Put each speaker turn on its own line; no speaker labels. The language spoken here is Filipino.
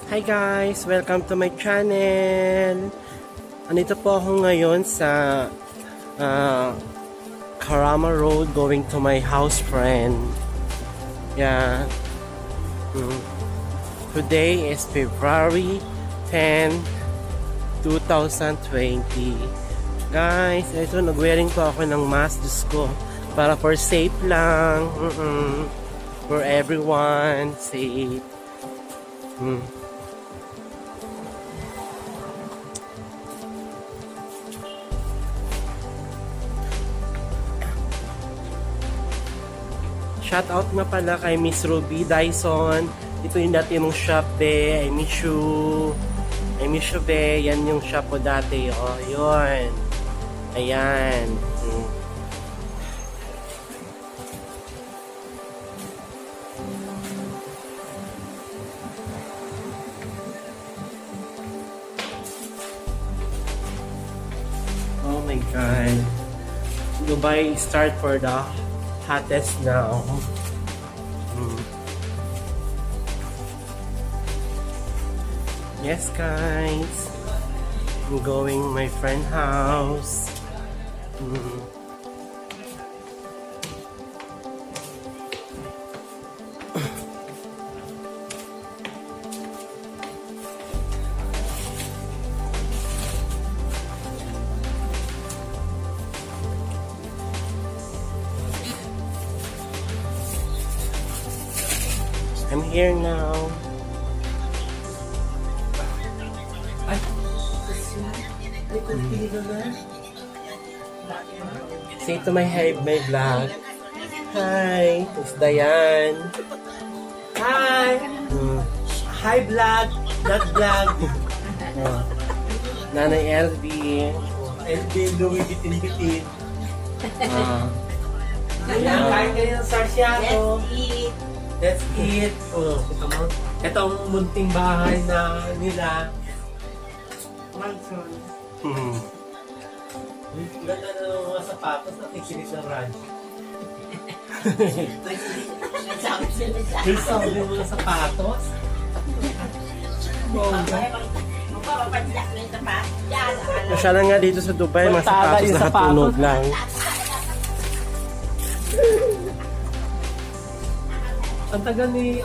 Hi guys! Welcome to my channel! Andito po ako ngayon sa Karama Road going to my house friend. Yeah. Today is February 10, 2020. Guys, ito nag-wearing po ako ng mask. Diyos ko. Para for safe lang. For everyone. Safe. Shout out nga pala kay Miss Ruby Dyson. Ito yung dati mong shop, be. I miss you. I miss you, be. Yan yung shop ko dati. Oh, yun. Ayan. Oh my God. Dubai start for the hottest now. Yes guys, I'm going my friend house. I'm here now. Say to my vlog. Hi, it's Dayan. Hi. Hi vlog. Vlog. Nanay LB. LB, Louis bitin-bitin. Ayan, kain kayo ng sarsyado. Let's eat. Oh, ito mo. Ito ang munting bahay na nila. Manson. Ganda na ng mga sapatos, nakikinig ng radyo. Nagsabi ng mga sapatos. Masyala nga dito sa Dubai, mga sapatos nakatunog lang. Ang tagal ni,